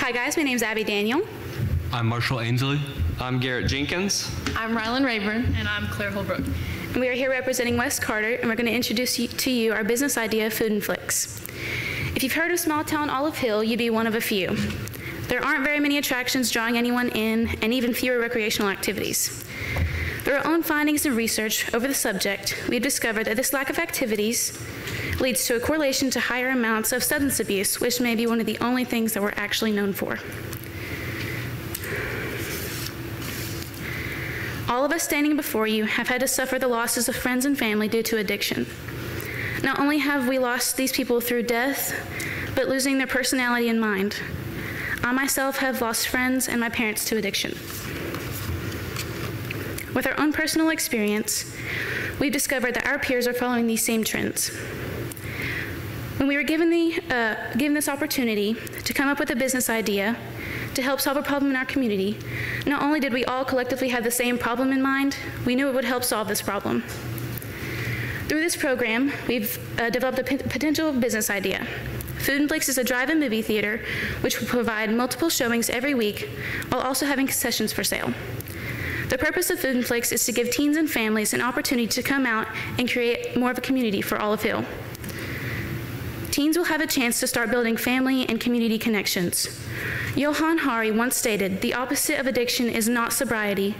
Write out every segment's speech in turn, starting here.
Hi guys, my name's Abby Daniel. I'm Marshall Ainsley. I'm Garrett Jenkins. I'm Rylan Rayburn. And I'm Claire Holbrook. And we are here representing West Carter, and we're going to introduce to you our business idea, Food and Flicks. If you've heard of small town Olive Hill, you'd be one of a few. There aren't very many attractions drawing anyone in, and even fewer recreational activities. Through our own findings and research over the subject, we've discovered that this lack of activities leads to a correlation to higher amounts of substance abuse, which may be one of the only things that we're actually known for. All of us standing before you have had to suffer the losses of friends and family due to addiction. Not only have we lost these people through death, but losing their personality and mind. I myself have lost friends and my parents to addiction. With our own personal experience, we've discovered that our peers are following these same trends. When we were given this opportunity to come up with a business idea to help solve a problem in our community, not only did we all collectively have the same problem in mind, we knew it would help solve this problem. Through this program, we've developed a potential business idea. Food and Flicks is a drive-in movie theater which will provide multiple showings every week while also having concessions for sale. The purpose of Food and Flicks is to give teens and families an opportunity to come out and create more of a community for Olive Hill. Teens will have a chance to start building family and community connections. Johan Hari once stated, "The opposite of addiction is not sobriety,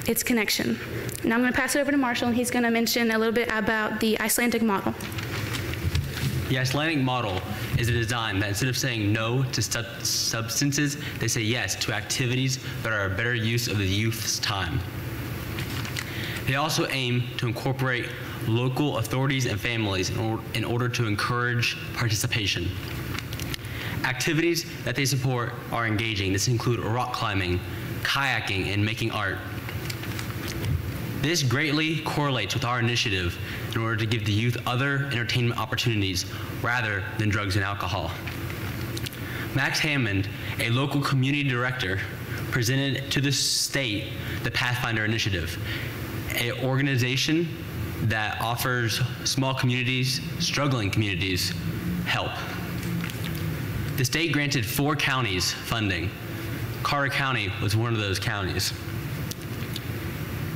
it's connection." Now I'm going to pass it over to Marshall, and he's going to mention a little bit about the Icelandic model. The Icelandic model is a design that instead of saying no to substances, they say yes to activities that are a better use of the youth's time. They also aim to incorporate local authorities and families in order to encourage participation. Activities that they support are engaging. This include rock climbing, kayaking, and making art. This greatly correlates with our initiative in order to give the youth other entertainment opportunities rather than drugs and alcohol. Max Hammond, a local community director, presented to the state the Pathfinder Initiative, an organization that offers small communities, struggling communities, help. The state granted 4 counties funding. Carter County was one of those counties,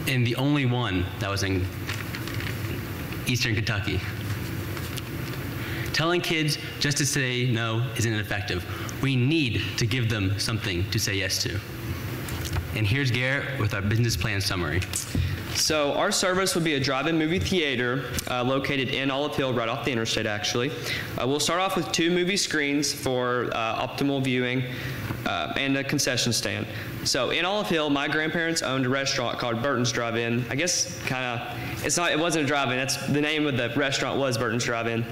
and the only one that was in Eastern Kentucky. Telling kids just to say no isn't effective. We need to give them something to say yes to. And here's Garrett with our business plan summary. So our service would be a drive-in movie theater located in Olive Hill, right off the interstate actually. We'll start off with 2 movie screens for optimal viewing and a concession stand. So in Olive Hill, my grandparents owned a restaurant called Burton's Drive-In. I guess it wasn't a drive-in, that's the name of the restaurant was Burton's Drive-In.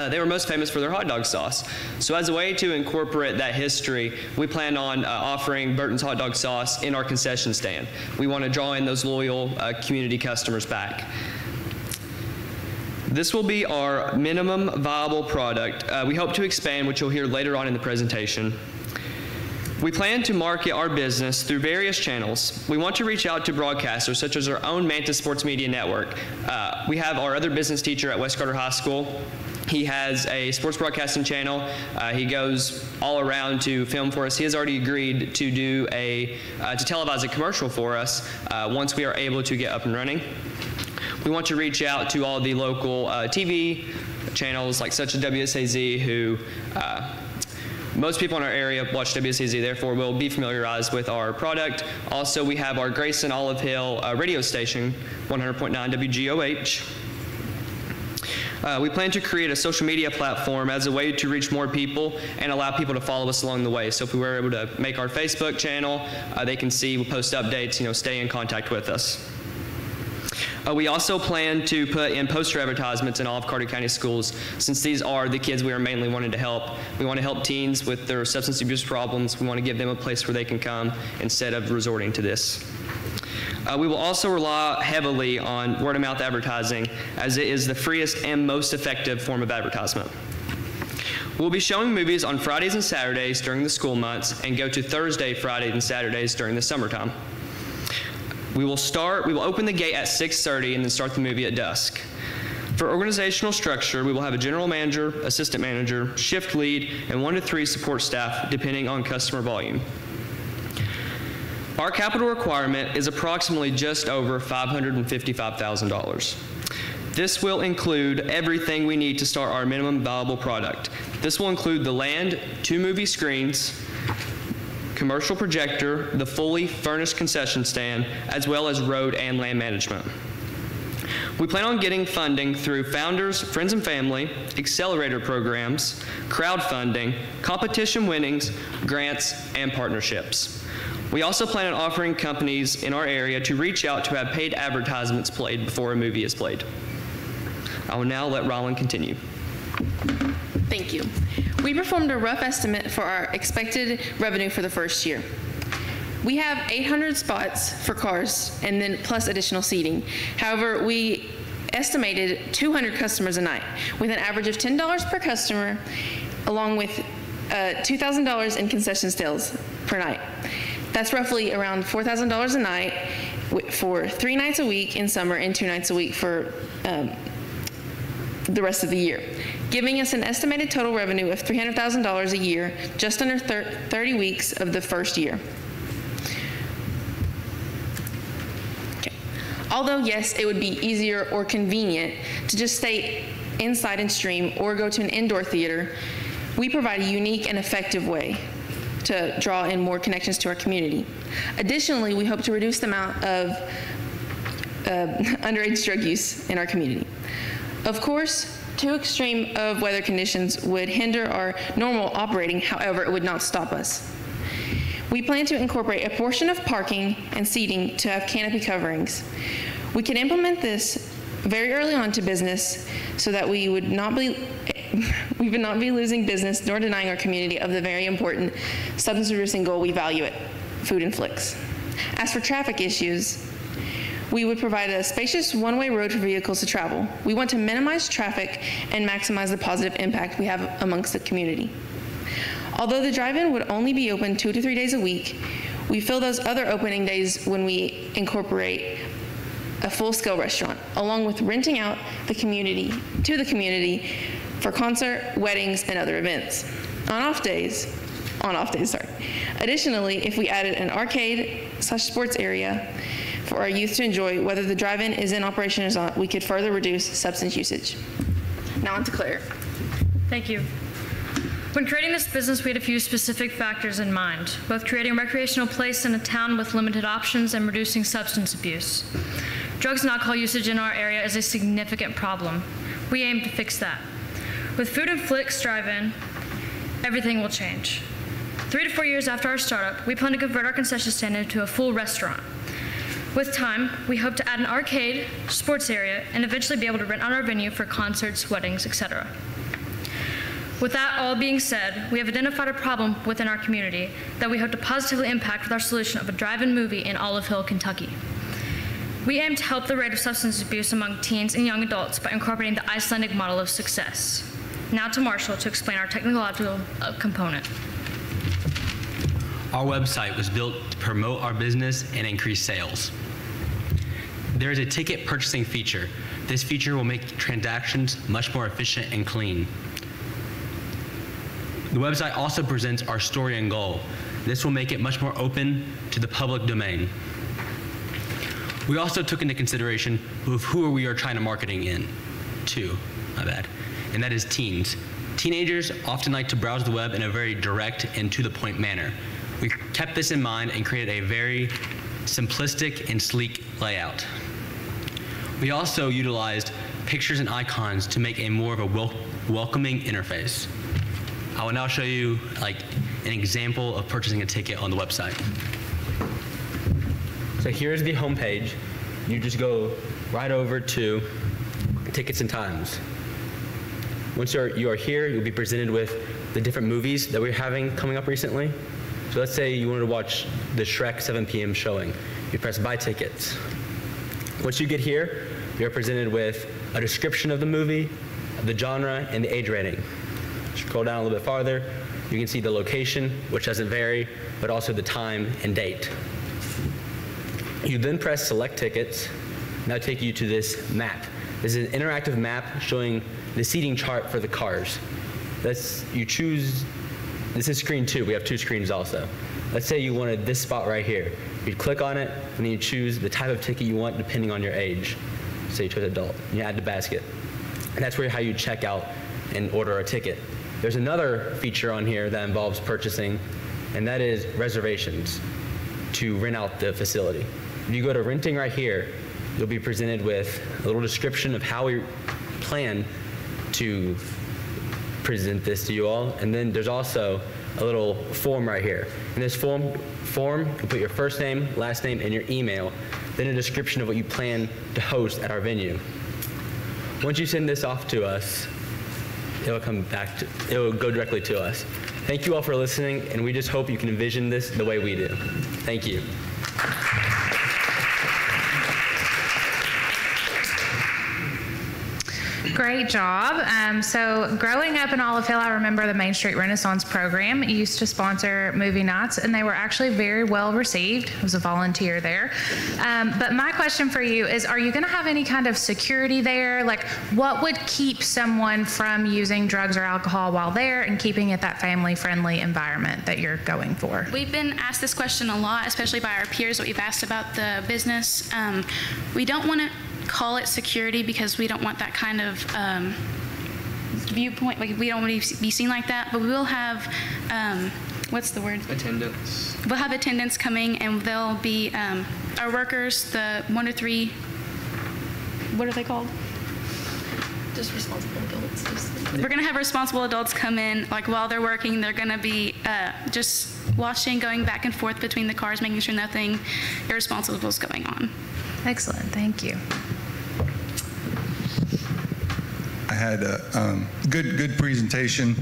They were most famous for their hot dog sauce. So as a way to incorporate that history, we plan on offering Burton's hot dog sauce in our concession stand. We want to draw in those loyal community customers back. This will be our minimum viable product. We hope to expand, which you'll hear later on in the presentation. We plan to market our business through various channels. We want to reach out to broadcasters such as our own Manta Sports Media Network. We have our other business teacher at West Carter High School. He has a sports broadcasting channel. He goes all around to film for us. He has already agreed to do to televise a commercial for us once we are able to get up and running. We want to reach out to all the local TV channels such as WSAZ, who most people in our area watch WSAZ, therefore will be familiarized with our product. Also, we have our Grayson Olive Hill radio station, 100.9 WGOH. We plan to create a social media platform as a way to reach more people and allow people to follow us along the way. So if we were able to make our Facebook channel, they can see, we'll post updates, stay in contact with us. We also plan to put in poster advertisements in all of Carter County schools, since these are the kids we are mainly wanting to help. We want to help teens with their substance abuse problems. We want to give them a place where they can come instead of resorting to this. We will also rely heavily on word-of-mouth advertising, as it is the freest and most effective form of advertisement. We'll be showing movies on Fridays and Saturdays during the school months and go to Thursday, Fridays, and Saturdays during the summertime. We will open the gate at 6:30 and then start the movie at dusk. For organizational structure, we will have a general manager, assistant manager, shift lead, and 1 to 3 support staff depending on customer volume. Our capital requirement is approximately just over $555,000. This will include everything we need to start our minimum viable product. This will include the land, 2 movie screens, commercial projector, the fully furnished concession stand, as well as road and land management. We plan on getting funding through Founders, Friends and Family, accelerator programs, crowdfunding, competition winnings, grants, and partnerships. We also plan on offering companies in our area to reach out to have paid advertisements played before a movie is played. I will now let Rylan continue. Thank you. We performed a rough estimate for our expected revenue for the first year. We have 800 spots for cars and then plus additional seating. However, we estimated 200 customers a night with an average of $10 per customer, along with $2,000 in concession sales per night. That's roughly around $4,000 a night for 3 nights a week in summer and 2 nights a week for the rest of the year, giving us an estimated total revenue of $300,000 a year, just under 30 weeks of the first year. Okay. Although, yes, it would be easier or convenient to just stay inside and stream or go to an indoor theater, we provide a unique and effective way to draw in more connections to our community. Additionally, we hope to reduce the amount of underage drug use in our community. Of course, too extreme of weather conditions would hinder our normal operating, however, it would not stop us. We plan to incorporate a portion of parking and seating to have canopy coverings. We can implement this very early on to business so that we would not be losing business nor denying our community of the very important substance-reducing goal we value at Food and Flicks. As for traffic issues, we would provide a spacious one-way road for vehicles to travel. We want to minimize traffic and maximize the positive impact we have amongst the community. Although the drive-in would only be open 2 to 3 days a week, we fill those other opening days when we incorporate a full-scale restaurant, along with renting out the community to the community for concert, weddings, and other events. On off days, sorry. Additionally, if we added an arcade/sports area for our youth to enjoy, whether the drive-in is in operation or not, we could further reduce substance usage. Now on to Claire. Thank you. When creating this business, we had a few specific factors in mind, both creating a recreational place in a town with limited options and reducing substance abuse. Drugs and alcohol usage in our area is a significant problem. We aim to fix that. With Food and Flicks Drive-In, everything will change. 3 to 4 years after our startup, we plan to convert our concession stand into a full restaurant. With time, we hope to add an arcade, sports area, and eventually be able to rent out our venue for concerts, weddings, etc. With that all being said, we have identified a problem within our community that we hope to positively impact with our solution of a drive-in movie in Olive Hill, Kentucky. We aim to help the rate of substance abuse among teens and young adults by incorporating the Icelandic model of success. Now to Marshall to explain our technological component. Our website was built to promote our business and increase sales. There is a ticket purchasing feature. This feature will make transactions much more efficient and clean. The website also presents our story and goal. This will make it much more open to the public domain. We also took into consideration who we are trying to marketing in to, and that is teens. Teenagers often like to browse the web in a very direct and to-the-point manner. We kept this in mind and created a very simplistic and sleek layout. We also utilized pictures and icons to make a more of a welcoming interface. I will now show you an example of purchasing a ticket on the website. So here's the home page. You just go right over to tickets and times. Once you are here, you'll be presented with the different movies that we're having coming up recently. So let's say you wanted to watch the Shrek 7 p.m. showing. You press buy tickets. Once you get here, you're presented with a description of the movie, the genre, and the age rating. Scroll down a little bit farther, you can see the location, which doesn't vary, but also the time and date. You then press select tickets, and that'll take you to this map. This is an interactive map showing the seating chart for the cars. You choose, this is screen 2. We have 2 screens also. Let's say you wanted this spot right here. You'd click on it, and then you choose the type of ticket you want depending on your age. So you chose adult, and you add to basket. And that's how you check out and order a ticket. There's another feature on here that involves purchasing, and that is reservations to rent out the facility. If you go to renting right here, you'll be presented with a little description of how we plan to present this to you all. And then there's also a little form right here. In this form, you put your first name, last name, and your email, then a description of what you plan to host at our venue. Once you send this off to us, it will go directly to us. Thank you all for listening, and we just hope you can envision this the way we do. Thank you. Great job. So growing up in Olive Hill, I remember the Main Street Renaissance program. It used to sponsor movie nights, and they were actually very well received. I was a volunteer there. But my question for you is, are you going to have any kind of security there? Like, what would keep someone from using drugs or alcohol while there and keeping it that family-friendly environment that you're going for? We've been asked this question a lot, especially by our peers, what we've asked about the business. We don't want to call it security because we don't want that kind of viewpoint, like we don't want to be seen like that, but we will have, what's the word? Attendance. We'll have attendants coming, and they'll be our workers, the 1 to 3, what are they called? Just responsible adults. We're going to have responsible adults come in, like while they're working, they're going to be just washing, going back and forth between the cars, making sure nothing irresponsible is going on. Excellent, thank you. I had a good presentation.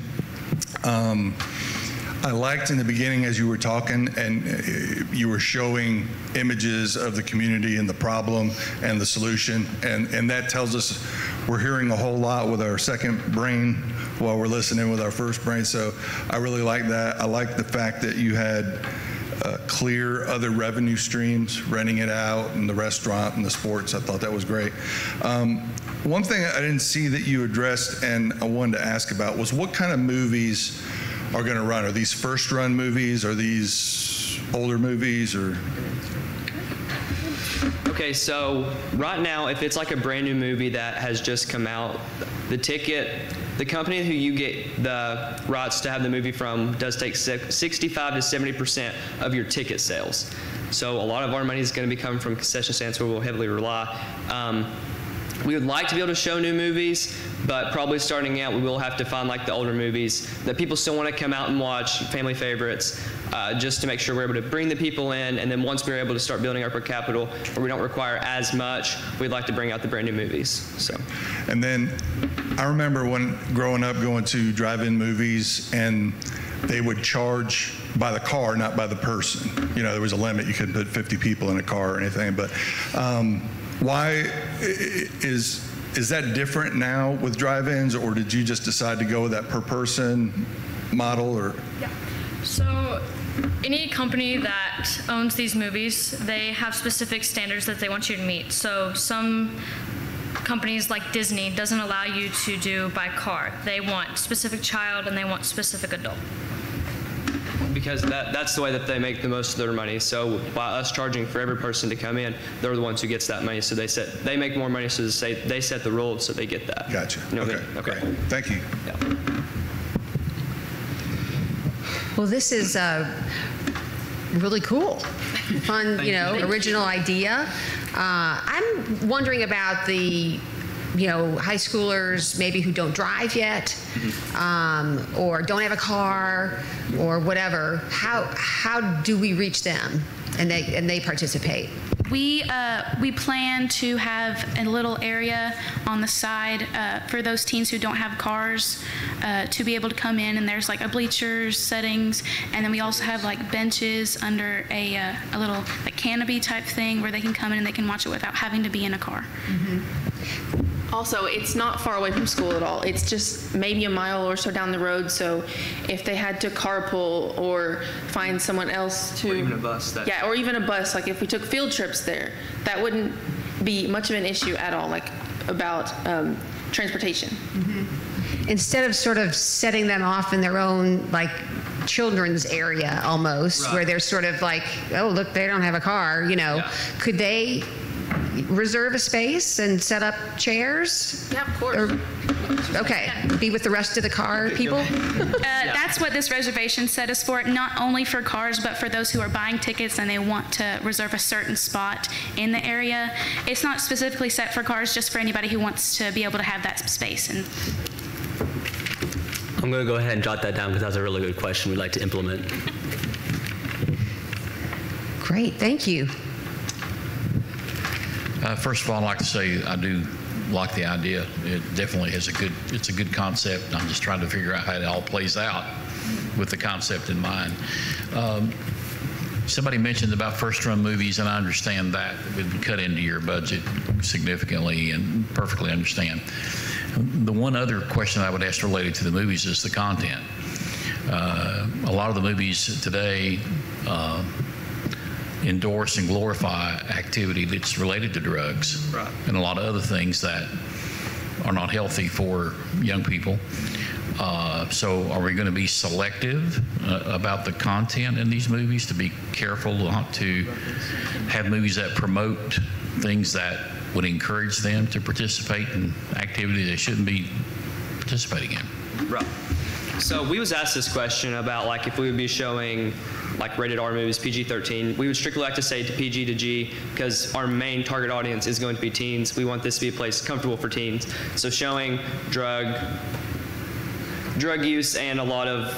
I liked in the beginning as you were talking and you were showing images of the community and the problem and the solution, and that tells us we're hearing a whole lot with our second brain while we're listening with our first brain. So I really like that. I like the fact that you had clear other revenue streams, renting it out, and the restaurant and the sports. I thought that was great. One thing I didn't see that you addressed and I wanted to ask about was what kind of movies are going to run? Are these first run movies? Are these older movies? Or? Okay, so right now, if it's like a brand new movie that has just come out, the company who you get the rights to have the movie from does take 65 to 70% of your ticket sales. So a lot of our money is going to be coming from concession stands where we'll heavily rely. We would like to be able to show new movies, but probably starting out, we will have to find like the older movies that people still want to come out and watch, family favorites, just to make sure we're able to bring the people in. And then once we're able to start building our per capita, where we don't require as much, we'd like to bring out the brand new movies. So. And then I remember when growing up going to drive-in movies, and they would charge by the car, not by the person. You know, there was a limit. You couldn't put 50 people in a car or anything. But why is that different now with drive-ins, or did you just decide to go with that per person model? Or yeah. So any company that owns these movies, they have specific standards that they want you to meet. So some companies like Disney doesn't allow you to do by car. They want specific child and they want specific adult. Because that's the way that they make the most of their money. So by us charging for every person to come in, they're the ones who gets that money. So they make more money, so they set the rules, so they get that. Gotcha. You know, okay. Great. Thank you. Yeah. Well, this is really cool. Fun, original idea. I'm wondering about the high schoolers maybe who don't drive yet, or don't have a car, or whatever. How do we reach them and they participate? We plan to have a little area on the side for those teens who don't have cars to be able to come in, and there's like a bleachers settings, and then we also have like benches under a little like canopy type thing where they can come in and they can watch it without having to be in a car. Mm-hmm. Also, it's not far away from school at all. It's just maybe a mile or so down the road. So if they had to carpool or find someone else to... Or even a bus. Yeah, or even a bus. Like if we took field trips there, that wouldn't be much of an issue at all. Like about transportation. Instead of sort of setting them off in their own, like, children's area almost, where they're sort of like, oh, look, they don't have a car, you know. Yeah. Could they reserve a space and set up chairs? Yeah, of course. Okay, be with the rest of the car people? That's what this reservation set is for, not only for cars, but for those who are buying tickets and they want to reserve a certain spot in the area. It's not specifically set for cars, just for anybody who wants to be able to have that space. And I'm going to go ahead and jot that down because that's a really good question we'd like to implement. Great, thank you. First of all, I'd like to say I do like the idea. It definitely is it's a good concept. I'm just trying to figure out how it all plays out with the concept in mind. Somebody mentioned about first-run movies, and I understand that it would cut into your budget significantly and perfectly understand. The one other question I would ask related to the movies is the content. A lot of the movies today endorse and glorify activity that's related to drugs and a lot of other things that are not healthy for young people. So are we going to be selective about the content in these movies, to be careful not to have movies that promote things that would encourage them to participate in activity they shouldn't be participating in? Right. So we was asked this question about, like, if we would be showing like rated R movies, PG-13. We would strictly like to say to PG to G because our main target audience is going to be teens. We want this to be a place comfortable for teens. So showing drug use and a lot of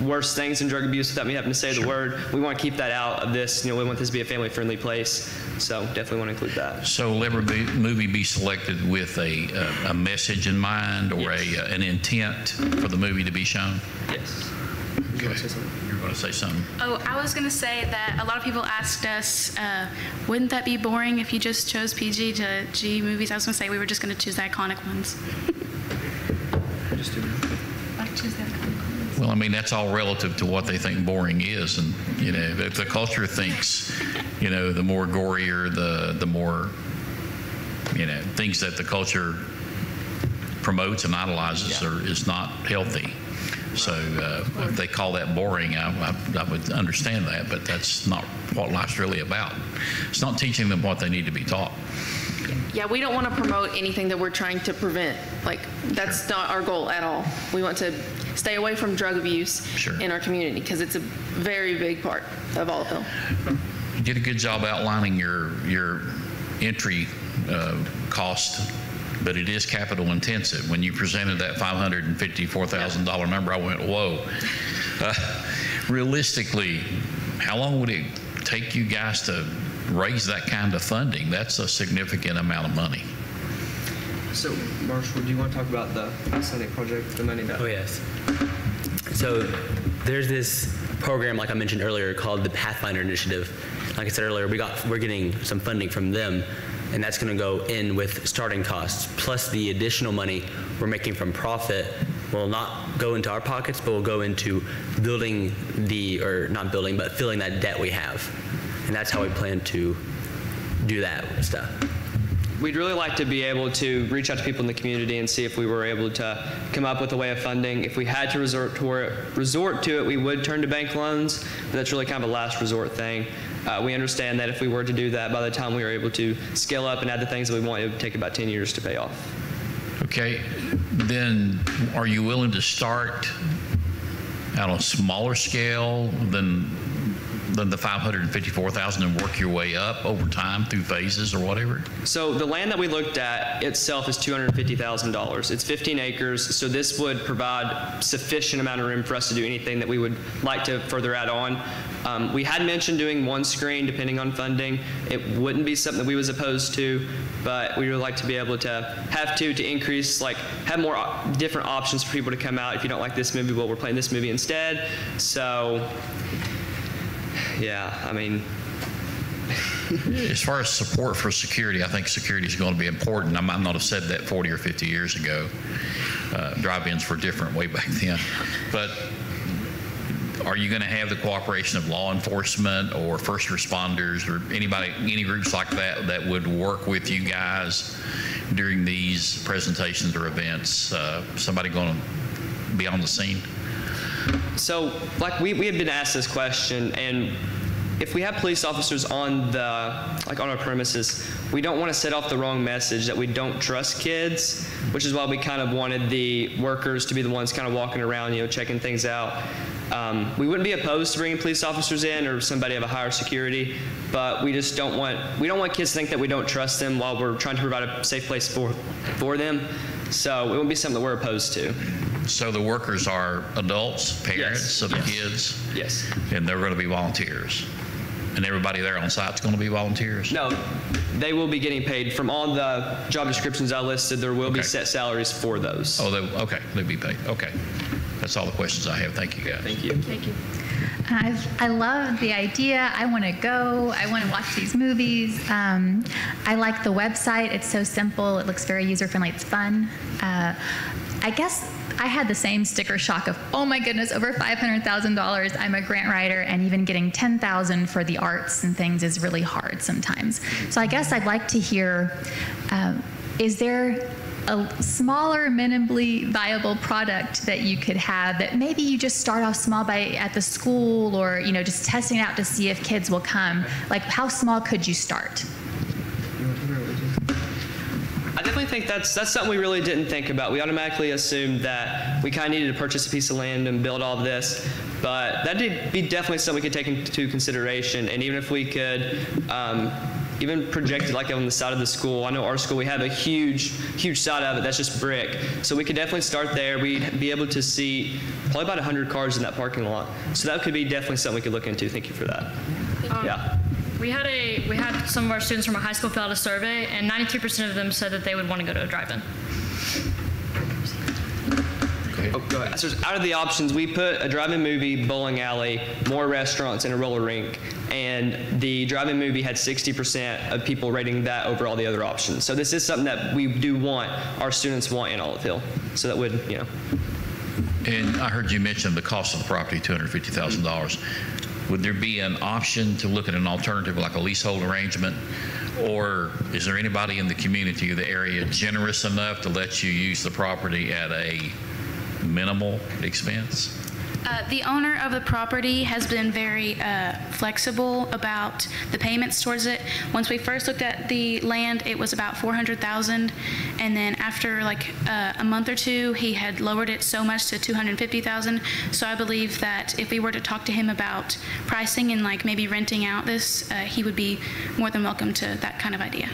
worse things than drug abuse without me having to say the word, we want to keep that out of this. You know, we want this to be a family-friendly place. So definitely want to include that. So will every movie be selected with a message in mind, or an intent for the movie to be shown? Yes. Okay. You're going to say something? oh, I was going to say that a lot of people asked us, wouldn't that be boring if you just chose PG to G movies? I was going to say we were just going to choose the iconic ones. I'd choose the iconic ones. Well, I mean, that's all relative to what they think boring is. And, you know, if the culture thinks, you know, the more gorier, the more, you know, things that the culture promotes and idolizes is not healthy. So if they call that boring, I would understand that, but that's not what life's really about. It's not teaching them what they need to be taught. Yeah, we don't want to promote anything that we're trying to prevent. Like, that's not our goal at all. We want to stay away from drug abuse in our community because it's a very big part of Ollaville. You did a good job outlining your entry cost, but it is capital intensive. When you presented that $554,000 number, I went, whoa. Realistically, how long would it take you guys to raise that kind of funding? That's a significant amount of money. So, Marshall, do you want to talk about the Senate project, the money that? Oh, yes. So there's this program, like I mentioned earlier, called the Pathfinder Initiative. Like I said earlier, we're getting some funding from them, and that's going to go in with starting costs, plus the additional money we're making from profit will not go into our pockets, but will go into building not building, but filling that debt we have. And that's how we plan to do that stuff. We'd really like to be able to reach out to people in the community and see if we were able to come up with a way of funding. If we had to resort to it, we would turn to bank loans, but that's really kind of a last resort thing. We understand that if we were to do that, by the time we were able to scale up and add the things that we want, it would take about 10 years to pay off. Okay, then are you willing to start on a smaller scale than the $554,000 and work your way up over time through phases or whatever? So the land that we looked at itself is $250,000. It's 15 acres, so this would provide sufficient amount of room for us to do anything that we would like to further add on. We had mentioned doing one screen depending on funding. It wouldn't be something that we was opposed to, but we would like to be able to have to increase, like have more different options for people to come out. If you don't like this movie, well, we're playing this movie instead. So yeah, I mean. As far as support for security, I think security is going to be important. I might not have said that 40 or 50 years ago. Drive-ins were different way back then. But Are you going to have the cooperation of law enforcement or first responders or anybody, any groups like that that would work with you guys during these presentations or events? Somebody going to be on the scene? So, like we had been asked this question, and if we have police officers on on our premises, we don't want to set off the wrong message that we don't trust kids, which is why we kind of wanted the workers to be the ones kind of walking around, checking things out. We wouldn't be opposed to bringing police officers in or somebody of a higher security, but we just don't want kids to think that we don't trust them while we're trying to provide a safe place for them. So it wouldn't be something that we're opposed to. So the workers are adults, parents of the kids? Yes. And they're going to be volunteers? And everybody there on site is going to be volunteers? No, they will be getting paid. From all the job descriptions I listed, there will be set salaries for those. Oh, okay, they'll be paid. Okay. That's all the questions I have. Thank you, guys. Thank you. Thank you. I love the idea. I want to go. I want to watch these movies. I like the website. It's so simple. It looks very user-friendly. It's fun. I guess I had the same sticker shock of, oh my goodness, over $500,000. I'm a grant writer, and even getting $10,000 for the arts and things is really hard sometimes. So I guess I'd like to hear, is there a smaller, minimally viable product that you could have that maybe you just start off small at the school, or just testing it out to see if kids will come? Like, how small could you start? I definitely think that's something we really didn't think about. We automatically assumed that we kind of needed to purchase a piece of land and build all of this, but that'd be definitely something we could take into consideration. And even if we could even project it like on the side of the school. I know our school, we have a huge side of it that's just brick. So we could definitely start there. We'd be able to see probably about 100 cars in that parking lot. So that could be definitely something we could look into. Thank you for that. Yeah. We had some of our students from our high school fill out a survey, and 93% of them said that they would want to go to a drive-in. Oh, go ahead. So out of the options, we put a drive-in movie, bowling alley, more restaurants, and a roller rink. And the drive-in movie had 60% of people rating that over all the other options. So this is something that we do want, our students want in Olive Hill. So that would, And I heard you mention the cost of the property, $250,000. Would there be an option to look at an alternative like a leasehold arrangement? Or is there anybody in the community or the area generous enough to let you use the property at a minimal expense? The owner of the property has been very flexible about the payments towards it. Once we first looked at the land, it was about $400,000, and then after like a month or two, he had lowered it so much to $250,000. So I believe that if we were to talk to him about pricing and like maybe renting out this, he would be more than welcome to that kind of idea.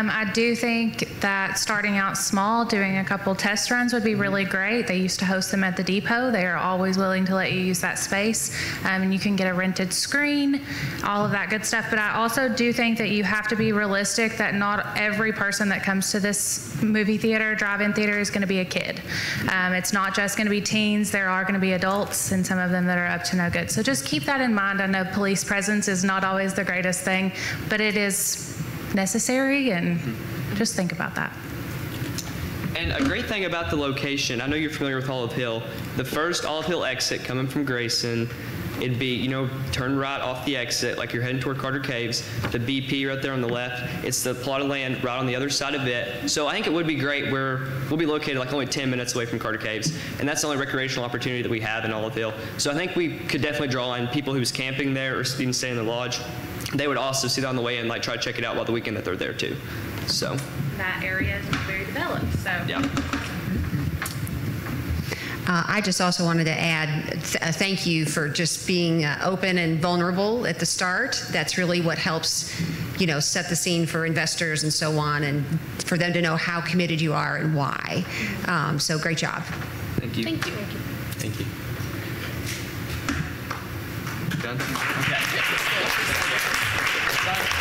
I do think that starting out small, doing a couple test runs would be really great. They used to host them at the depot. They are always willing to let you use that space. And you can get a rented screen, all of that good stuff. But I also do think that you have to be realistic that not every person that comes to this movie theater, drive-in theater, is going to be a kid. It's not just going to be teens. There are going to be adults, and some of them that are up to no good. So just keep that in mind. I know police presence is not always the greatest thing, but it is necessary, and just think about that. And a great thing about the location, I know you're familiar with Olive Hill, the first Olive Hill exit coming from Grayson, it'd be, turn right off the exit like you're heading toward Carter Caves, the BP right there on the left, it's the plot of land right on the other side of it. So I think it would be great we'll be located like only 10 minutes away from Carter Caves, and that's the only recreational opportunity that we have in Olive Hill. So I think we could definitely draw in people who's camping there or even staying in the lodge. They would also see that on the way and like try to check it out while the weekend that they're there too. So that area is not very developed, so yeah. I just also wanted to add thank you for just being open and vulnerable at the start. That's really what helps, set the scene for investors and so on, and for them to know how committed you are and why. So great job. Thank you. Thank you. Thank you. Done? Okay.